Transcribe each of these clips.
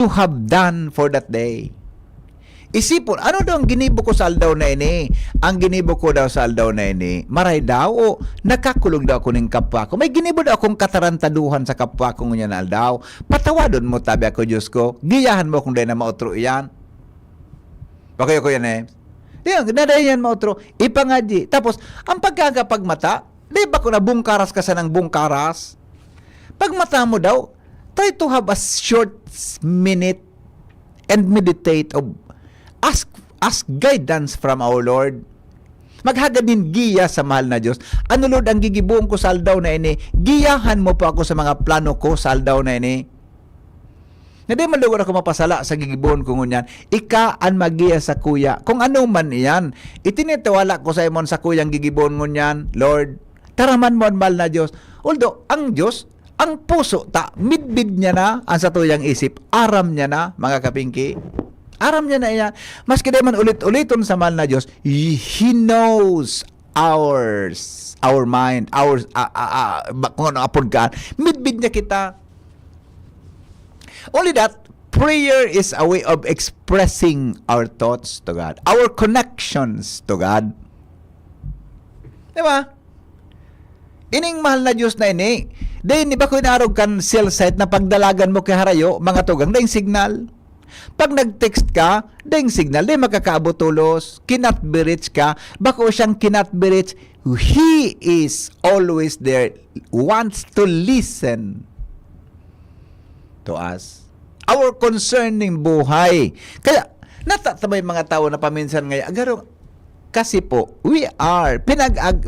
you have done for that day. Isipon, ano daw ang ginibo ko sa aldaw na ini? Ang ginibo ko daw sa aldaw na ini, maray daw, o nakakulong daw ako ng kapwa ko. May ginibo daw akong katarantaduhan sa kapwa ko ngunyan na aldaw. Patawadon mo, tabi ako, Diyos ko. Giyahan mo kung dahil na mautro iyan. Bakayo ko yan eh. Diyan, nadayan yan mautro. Ipangadyi. Tapos, ang pagkakapagmata, di ba kung nabungkaras ka sa ng bungkaras? Pagmata mo daw, try to have a short minute and meditate of ask guidance from our Lord. Maghagad din giya sa mahal na Diyos. Ano Lord ang gigibuong ko sa aldaw na ini? Giyahan mo po ako sa mga plano ko sa aldaw na ini. Na di malugar ako mapasala sa gigibuon ko ngunyan. Ika ang magiya sa kuya. Kung ano man iyan, itinitawala ko sa imon sa kuyang gigibuon ngunyan, Lord, taraman mo ang mahal na Diyos. Although, ang Diyos, ang puso ta, midbid niya na ang sa tuyang isip. Aram niya na, mga kapingki. Aram niya na iyan. Maski di man ulit-uliton sa mahal na Diyos, He knows our mind, kung ano apod ka, midbid niya kita. Only that, prayer is a way of expressing our thoughts to God, our connections to God. Diba? Ining mahal na Diyos na ini, di ba ko inarog kan cell site na pagdalagan mo kay harayo, mga tugang, daing signal. Pag nag-text ka, daing signal, di makakaabot tulos, cannot be reached ka, bako siyang cannot be reached, He is always there, wants to listen to us. Our concerning buhay. Kaya, natatabay mga tao na paminsan ngayon, agaro, kasi po, we are,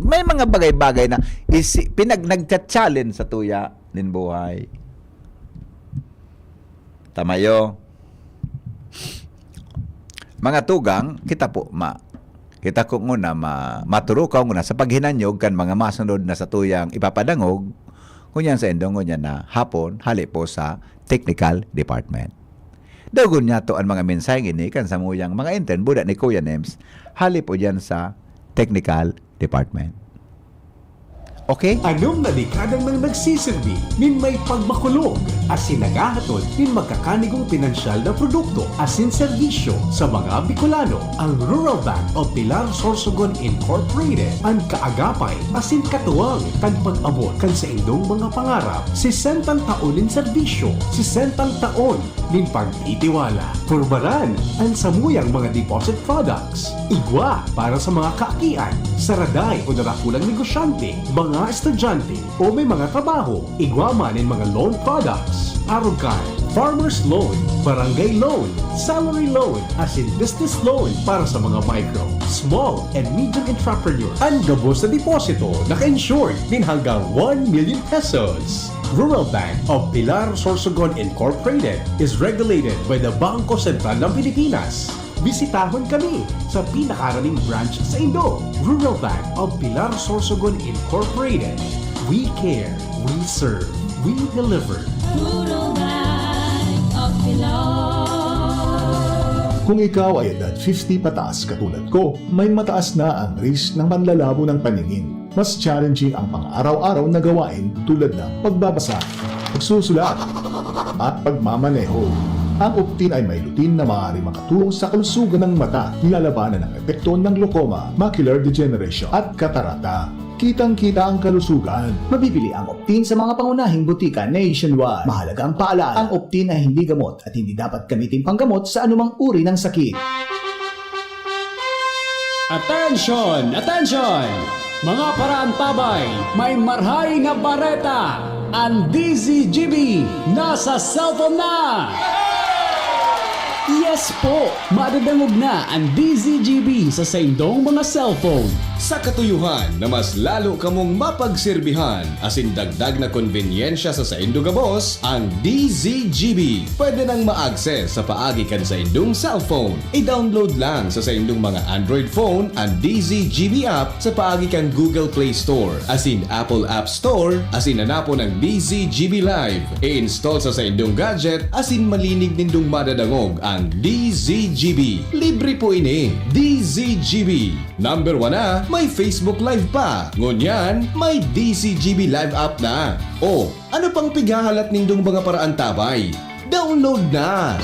may mga bagay-bagay na nagcha-challenge sa tuya nin buhay. Tamayo. Mga tugang, kita ko muna maturo ka muna sa paghinanyog kan mga masunod na sa tuyang ipapadangog kunyan sa endong kunyan na hapon hali po sa technical department. Dagon niya to ang mga mensahe ini kan sa muyang mga intern buda ni Kuya Nems hali po dyan sa technical department. Okay? Anong na dekadang nang nagsisilbi nin may pagbakulog asin nagahatod nin magkakanigong pinansyal na produkto asin serbisyo sa mga Bicolano. Ang Rural Bank of Pilar Sorsogon Incorporated ang kaagapay asin katuwang kan pag-abot kan sa indong mga pangarap 60 taon nin serbisyo, 60 taon nin pag-itiwala. Purbaran ang samuyang mga deposit products, igwa para sa mga kaakian, saraday o narakulang negosyante, mga estudyante o may mga trabaho, igwa man in mga loan products, arugan, farmer's loan, barangay loan, salary loan, as in business loan para sa mga micro, small and medium entrepreneurs. Ang gabos na deposito naka-insured din hanggang 1 million pesos. Rural Bank of Pilar Sorsogon Incorporated is regulated by the Bangko Sentral ng Pilipinas. Bisitahon kami sa pinakaraling branch sa Indo. Rural Bank of Pilar Sorsogon Incorporated. We care, we serve, we deliver. Rural Bank of Pilar. Kung ikaw ay edad 50 pataas katulad ko, may mataas na ang risk ng panlalabo ng paningin. Mas challenging ang pang-araw-araw na gawain tulad ng pagbabasa, pagsusulat, at pagmamaneho. Ang Optin ay may lutin na maaari makatulong sa kalusugan ng mata, nilalabanan ng epekto ng glaucoma, macular degeneration at katarata. Kitang-kita ang kalusugan. Mabibili ang Optin sa mga pangunahing butika nationwide. Mahalaga ang paalala, ang Optin ay hindi gamot at hindi dapat gamitin panggamot sa anumang uri ng sakit. Attention! Attention! Mga parantabay, may marhay nga bareta! Ang DZGB nasa cellphone na! Yes po! Madadangog na ang DZGB sa saindong mga cellphone. Sa katuyuhan na mas lalo kamong mapagserbihan asin dagdag na konbenyensya sa saindong gabos, ang DZGB pwede nang ma-access sa paagi kan sa indong cellphone. I-download lang sa saindong mga Android phone ang DZGB app sa paagi kan Google Play Store asin Apple App Store asin hanapon ang DZGB Live. I-install sa saindong gadget asin malinig nindong madadangog ang DZGB. Libre po ini. DZGB. Number 1 na, may Facebook Live pa. Ngunyan, may DZGB Live app na. O, ano pang pighahalat nindong mga paraan tabay? Download na!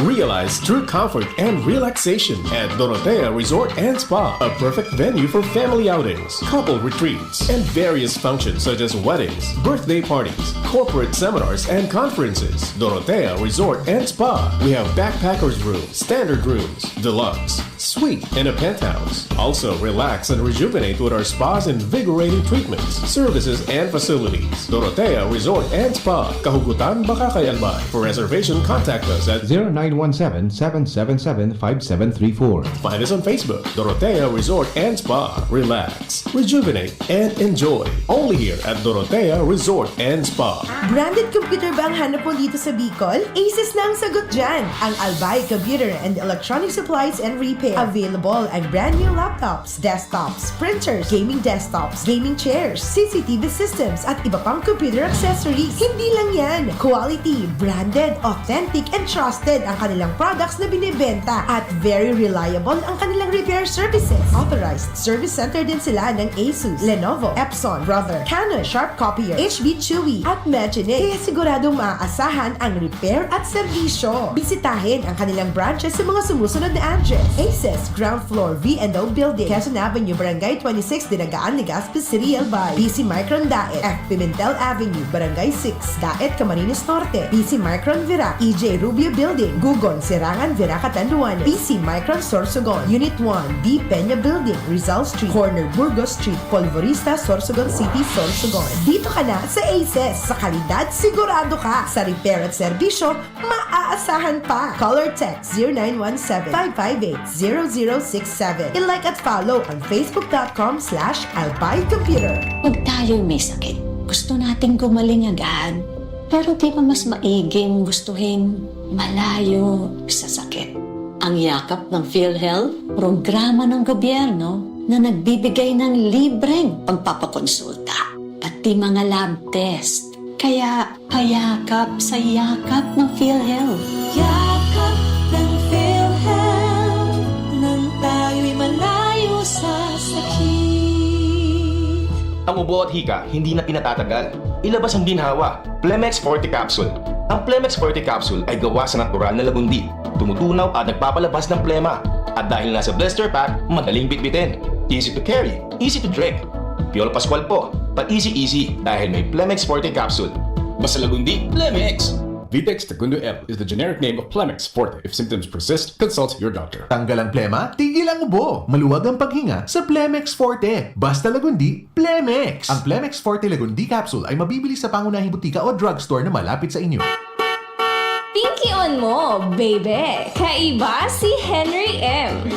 Realize true comfort and relaxation at Dorotea Resort and Spa, a perfect venue for family outings, couple retreats, and various functions such as weddings, birthday parties, corporate seminars, and conferences. Dorotea Resort and Spa. We have backpackers rooms, standard rooms, deluxe, suite, and a penthouse. Also, relax and rejuvenate with our spas and invigorating treatments, services, and facilities. Dorotea Resort and Spa, Kahugutan, Bakakay, Albay. For reservation, contact us at 0917-777-5734. Find us on Facebook, Dorotea Resort and Spa. Relax, rejuvenate, and enjoy. Only here at Dorotea Resort and Spa. Branded computer ba ang hanap mo dito sa Bicol? Asus na ang sagot dyan! Ang Albay Computer and Electronic Supplies and Repair. Available ang brand new laptops, desktops, printers, gaming desktops, gaming chairs, CCTV systems, at iba pang computer accessories. Hindi lang yan! Quality, branded, authentic, and trusted ang kanilang products na binibenta at very reliable ang kanilang repair services. Authorized service center din sila ng Asus, Lenovo, Epson, Brother, Canon, Sharp Copier, HB Chewy, at Magic. Kaya siguradong maaasahan ang repair at serbisyo. Bisitahin ang kanilang branches sa mga sumusunod na address. Aces, ground floor, V&O Building, Quezon Avenue, Barangay 26, Dinagaan, Legazpi City, Albay. PC Micron Daet, F. Pimentel Avenue, Barangay 6, Daet, Camarines Norte. PC Micron Virac, EJ Rubio Building, Gugon, Sirangan, Virac, Catanduanes. PC Micron Sorsogon, Unit 1, D. Peña Building, Rizal Street, Corner Burgos Street, Polvorista, Sorsogon City, Sorsogon. Dito ka na sa Aces. Sa kalidad, sigurado ka. Sa repair at serbisyo, maaasahan pa. Call or text 0917-558-0067. I-like at follow on facebook.com/albaycomputer. Pag tayo'y may sakit, gusto nating gumaling agad. Pero di ba mas maiging gustuhin malayo sa sakit? Ang yakap ng PhilHealth, programa ng gobyerno na nagbibigay ng libreng pagpapakonsulta, pati mga lab test. Kaya payakap sa yakap ng PhilHealth. Yakap ng PhilHealth nang tayo'y malayo sa sakit. Ang ubo at hika, hindi na pinatatagal. Ilabas ang ginhawa. Plemex Forte Capsule. Ang Plemex Forte Capsule ay gawa sa natural na lagundi. Tumutunaw at nagpapalabas ng plema. At dahil nasa blister pack, madaling bitbitin. Easy to carry, easy to drink. Piolo Pascual po, pa-easy dahil may Plemex Forte Capsule. Basta lagundi, Plemex! Vitex Tecundo L is the generic name of Plemex Forte. If symptoms persist, consult your doctor. Tanggal ang plema, tigil ang ubo. Maluwag ang paghinga sa Plemex Forte. Basta lagundi, Plemex! Ang Plemex Forte Lagundi Capsule ay mabibili sa pangunahing butika o drugstore na malapit sa inyo. Pinky on mo, baby! Kaiba si Henry M.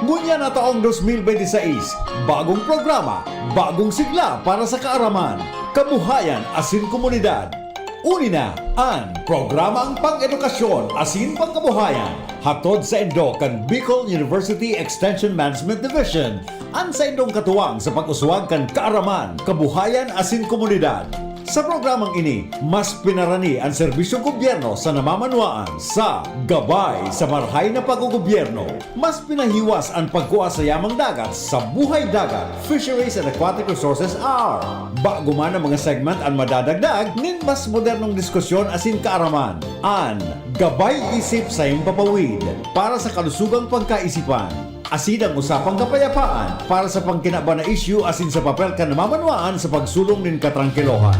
Ngunya na taong 2026, bagong programa, bagong sigla para sa kaaraman, kabuhayan asin komunidad. Uni na ang programang pang-edukasyon asin pangkabuhayan hatod sa Indo kan Bicol University Extension Management Division ang sa Indong katuwang sa pag-uswag kan kaaraman, kabuhayan asin komunidad. Sa programang ini, mas pinarani ang serbisyong gobyerno sa namamanuaan sa gabay sa marhay na paggogobyerno. Mas pinahiwas ang pagkuha sa yamang dagat sa buhay dagat, Fisheries and Aquatic Resources are. Bago man ang mga segment ang madadagdag, nin mas modernong diskusyon asin kaaraman. An gabay isip sa impapawid para sa kalusugang pagkaisipan. Asin ang usapang kapayapaan para sa pangkinaba na issue asin sa papel ka namamanuaan sa pagsulong nin katrangkilohan.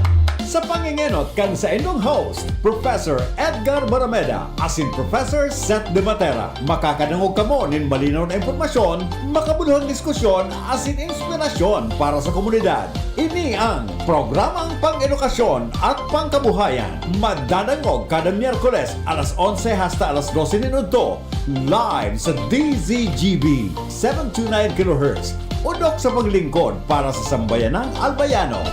Sa pangingenot kan sa inyong host, Professor Edgar Barameda asin Professor Seth De Matera. Makakanangog kamo nin malinaw na impormasyon, makabuluhang diskusyon asin inspirasyon para sa komunidad. Ini ang programang pang-edukasyon at pangkabuhayan. Madadangog kada Miyerkules alas 11 hasta alas 12 minuto. Live sa DZGB 729 kHz. Udok sa paglingkod para sa sambayanang Albayano.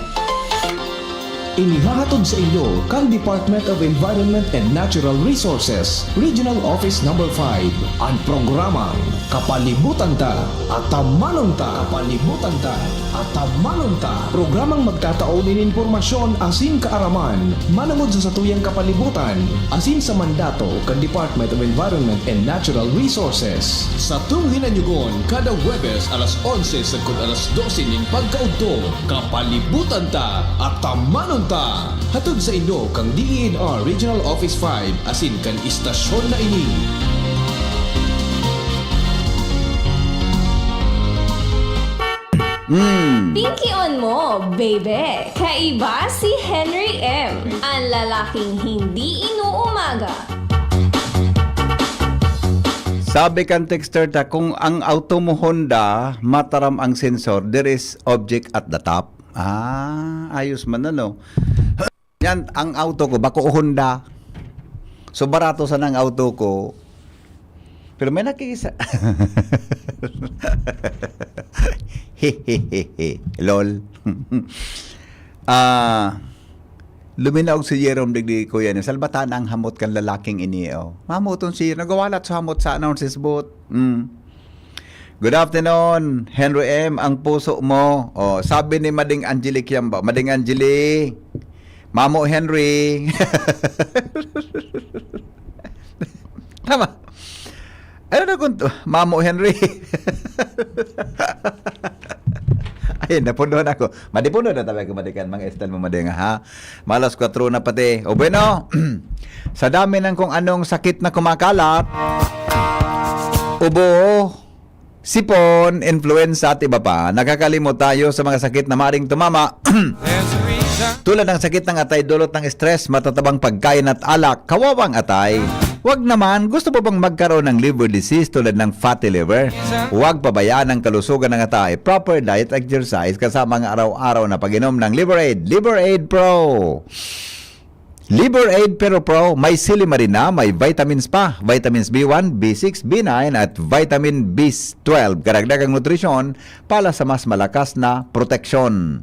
Inihahatod sa inyo kang Department of Environment and Natural Resources, Regional Office No. 5, ang programang Kapalibutan Ta at Tamanon Ta. Kapalibutan Ta at Tamanon Ta. Programang magtataon in informasyon asin kaaraman, manangod sa satuyang kapalibutan, asin sa mandato kang Department of Environment and Natural Resources. Sa hinanyugon kada Huwebes alas 11 sa alas 12 ning pagkaudto, Kapalibutan Ta at Tamanon Ta. Hatod sa inyo kang DENR Regional Office 5 asin kan istasyon na ini. Pinky on mo, baby! Kaiba si Henry M. Ang lalaking hindi inuumaga. Sabi kan texter ta, kung ang auto mo Honda, mataram ang sensor, there is object at the top. Ayos man na, no? Yan, ang auto ko, bako Honda. So, barato sa ng auto ko. Pero may nakikisa. Hehehehe. Lol. Luminaog si Jerome digdi ko yan. Salbatan ang hamot kan lalaking ini. Mamuton si nagawalat sa hamot sa announces booth. Good afternoon, Henry M. Ang puso mo. Sabi ni Mading Angelique yan ba? Mading Angelique. Mamo Henry. Tama. Ano na kung Mamo Henry? Ay, napuno na ako. Madipuno na tabi ko madikan. Mga estal mo mading, ha? Malas 4 na pati. O bueno, sa dami ng kung anong sakit na kumakalat, ubo, sipon, influenza at iba pa, nakakalimot tayo sa mga sakit na maring tumama. Tulad ng sakit ng atay, dulot ng stress, matatabang pagkain at alak, kawawang atay. Huwag naman, gusto mo bang magkaroon ng liver disease tulad ng fatty liver? Huwag pabayaan ang kalusugan ng atay. Proper diet, exercise, kasama ang araw-araw na pag-inom ng Liberaid. Liberaid Pro! Liberaid Pero Pro, may silimarina, may vitamins pa. Vitamins B1, B6, B9 at vitamin B12. Karagdagang nutrisyon para sa mas malakas na proteksyon.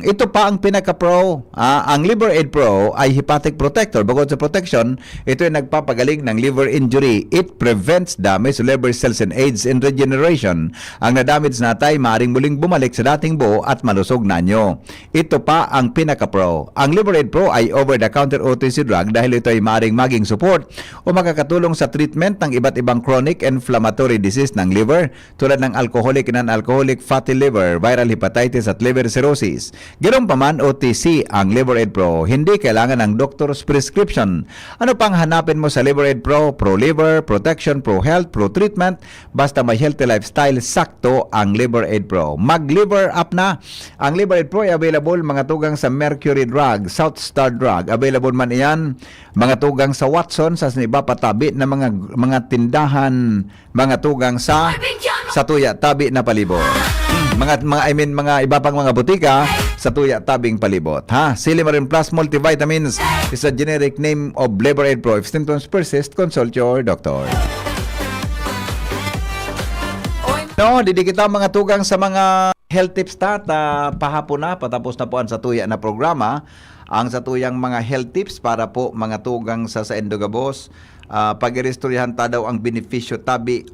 Ito pa ang pinaka-pro. Ang Liberaid Pro ay hepatic protector. Bukod sa protection, ito ay nagpapagaling ng liver injury. It prevents damage to liver cells and aids in regeneration. Ang na-damage na atay, maaaring muling bumalik sa dating buo at malusog na nyo. Ito pa ang pinaka-pro. Ang Liberaid Pro ay over-the-counter OTC drug dahil ito ay maaaring maging support o makakatulong sa treatment ng iba't ibang chronic inflammatory disease ng liver tulad ng alcoholic and non-alcoholic fatty liver, viral hepatitis at liver cirrhosis. Ganoon pa man OTC ang Liberaid Pro, hindi kailangan ng doctor's prescription. Ano pang hanapin mo sa Liberaid Pro? Pro liver, protection, pro health, pro treatment, basta may healthy lifestyle, sakto ang Liberaid Pro. Mag-liver up na. Ang Liberaid Pro ay available mga tugang sa Mercury Drug, South Star Drug. Available man iyan mga tugang sa Watson, sa iba patabi na mga tindahan, mga tugang sa tuya tabi na palibot. Mga iba pang mga butika sa tuya tabing palibot, ha? Silimarin Plus Multivitamins is a generic name of Liberaid Pro. If symptoms persist, consult your doctor. No, didi kita mga tugang sa mga health tips pahapon na, patapos na po ang satuya na programa. Ang satuyang mga health tips para po mga tugang sa Indogabos. Pag-irestoryahan ta daw ang benepisyo tabi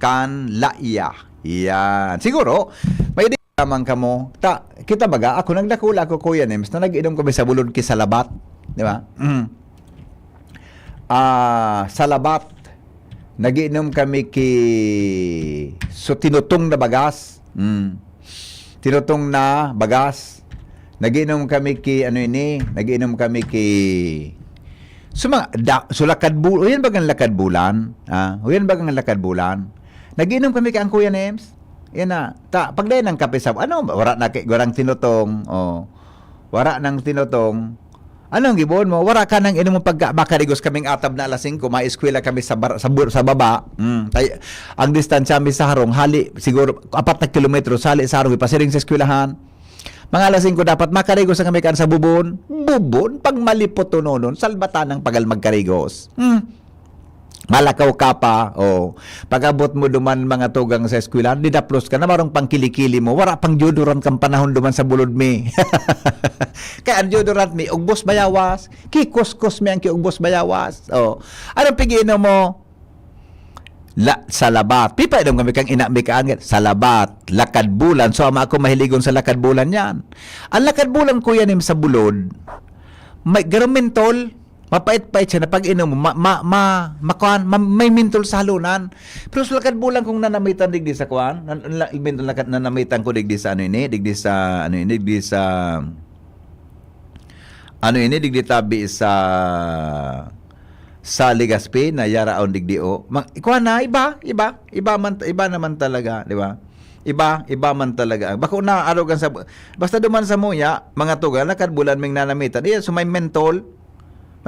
kan laiya. Yan. Siguro, may lamang kamo. Kita baga, ako nagdakula ko Kuya Nems na nag-inom kami sa bulod ki Salabat. Di ba? Salabat. Nag-inom kami tinutong na bagas. Tinutong na bagas. Nagiinom kami nagiinom kami lakad bulan. Uyan bagang lakad bulan? Uyan bagang lakad bulan? Nagiinom kami ang Kuya Nems. Yan na. Pagdayan ng kape sa wala na warang tinutong. Wala nang tinutong. Anong gibon mo? Wala ka nang inom makarigos kaming atab na alas 5, maeskwela kami sa baba. Ang distansya mi sa harong hali siguro 4 na kilometro sali sa harong ipasiring sa eskwelahan. Mga alas 5 dapat makarigos ang kami kan sa bubon. Bubon pag malipot nonon salbatan ng pagal magkarigos. Malakaw ka pa, pag-abot mo duman mga tugang sa eskwela, didaplos ka na marong pang kilikili mo, wala pang deodorant kang panahon duman sa bulod mi. Kaya ang deodorant mi, ugbos bayawas, kikuskos mi ang kiugbos bayawas. Anong pigiinom mo? Salabat. Pipa idong kami kang inami kaangit. Salabat. Lakad bulan. So, ama ako mahiligon sa lakad bulan yan. Ang lakad bulan ko yan sa bulod, may garmentol, mapait-pait siya na pag inom mo, may mintol sa halunan. Pero sa lakad bulan kung nanamitan digdi sa kuan, nanamitan ko digdi sa digdi tabi sa Legazpi na yaraon digdio. Kuan na iba naman talaga, di ba? Iba man talaga. Bako na arogan sa basta duman sa muya, mga tuga lakad bulan ming nanamitan. So may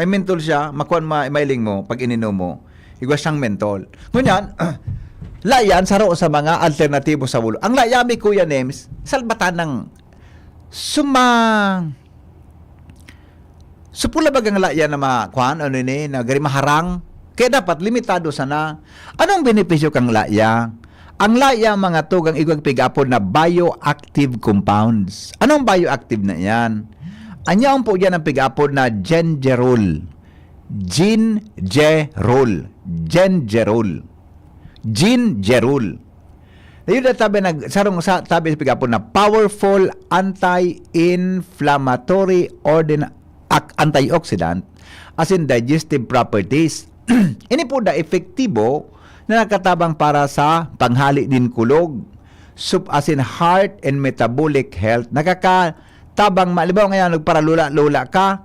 mentol siya, makuan mailing mo pag ininom mo. Igwa siyang mentol. Ngunyan, layan saro sa mga alternatibo sa bulo. Ang layami Kuya Nems, salbatan ng supula bagang layan na makuan na gari maharang. Kaya dapat limitado sana. Anong benepisyo kang laya? Ang laya mga tugang igwag pigapon na bioactive compounds. Anong bioactive na yan? Anyaon po yan ang pig-apod na gingerol. Gingerol. Ayun na sarong sa tabi sa pig-apod na powerful anti-inflammatory antioxidant as in digestive properties. Ini po da efektibo na nakatabang para sa panghali din kulog, as in heart and metabolic health. Tabang malibaw ngayon nagparalula-lula ka,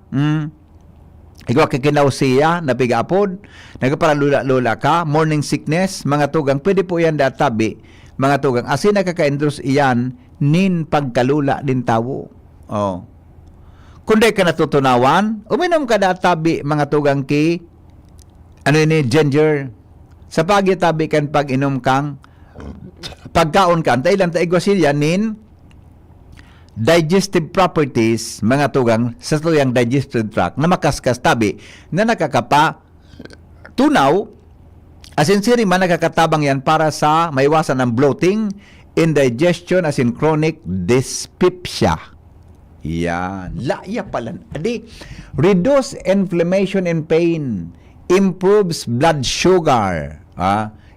igwa kikinausiya na pig-apod, nagparalula-lula ka, morning sickness, mga tugang, pwede po yan databi, mga tugang, asin nakaka-endorse iyan, nin pagkalula din tawo. Kundi ka natutunawan, uminom ka databi, mga tugang ginger, sa pagitabi kan pag-inom kang, pagkaon ka, antay lang taigwa siya, nin, digestive properties, mga tugang, sa tuyang digestive tract na makaskas tabi na nakakapa tunaw, as in siri man nakakatabang yan para sa maiwasan ng bloating, indigestion, as in chronic dyspepsia. Yan. Laya pala. Adi, reduce inflammation and pain, improves blood sugar.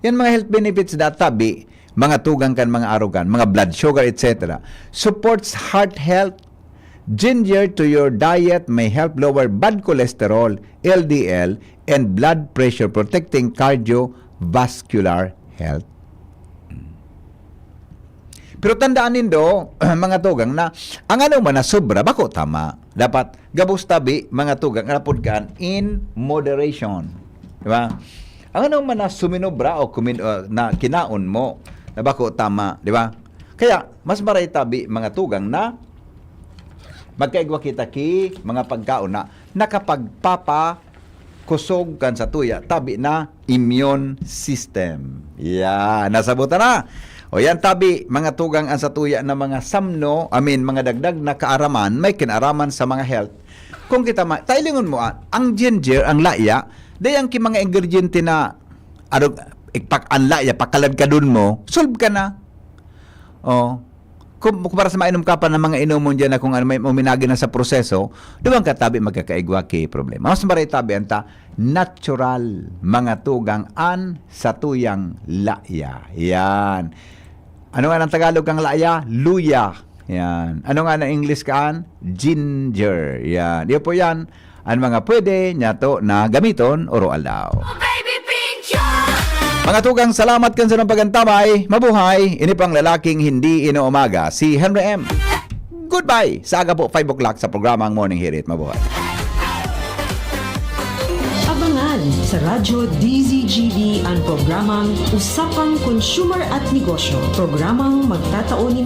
Yan mga health benefits na tabi, mga tugang kan, mga arugan, mga blood sugar, etc. Supports heart health. Ginger to your diet may help lower bad cholesterol, LDL, and blood pressure, protecting cardiovascular health. Pero tandaan nindo, mga tugang, na ang ano man na sobra, bako tama. Dapat gabos tabi, mga tugang, rapod kan in moderation. Diba? Ang ano man na suminobra o na kinaon mo, na bako tama, di ba? Kaya, mas maray tabi, mga tugang, na magkaigwa kita mga pagkaon na nakapagpapakusog kan sa tuya, tabi na immune system. Yan, nasabutan na. O yan tabi, mga tugang, ang sa tuya na mga samno, mga dagdag na kaaraman, may kinaraman sa mga health. Kung kita tailingon mo, ang ginger, ang laya, dayang mga ingredient na anlaya, pakalad ka dun mo, solve ka na. Kung para sa mainom ka pa ng mga inomon dyan na kung ano may uminagi na sa proseso, doon katabi magkakaigwa problema. Mas maray tabi anta, natural, mga tugang, sa tuyang laya. Yan. Ano nga ng Tagalog kang laya? Luya. Yan. Ano nga ng English kaan? Ginger. Yan. Diyo po yan. Ang mga pwede niya to na gamiton oro alaw. Mga tugang, salamat kan sa ng pagantamay. Mabuhay. Ini pang lalaking hindi inuumaga, si Henry M. Goodbye. Sa aga po, 5 o'clock sa programang Morning Hirit. Mabuhay. Abangan sa Radyo DZGB ang programang Usapang Consumer at Negosyo. Programang magtataon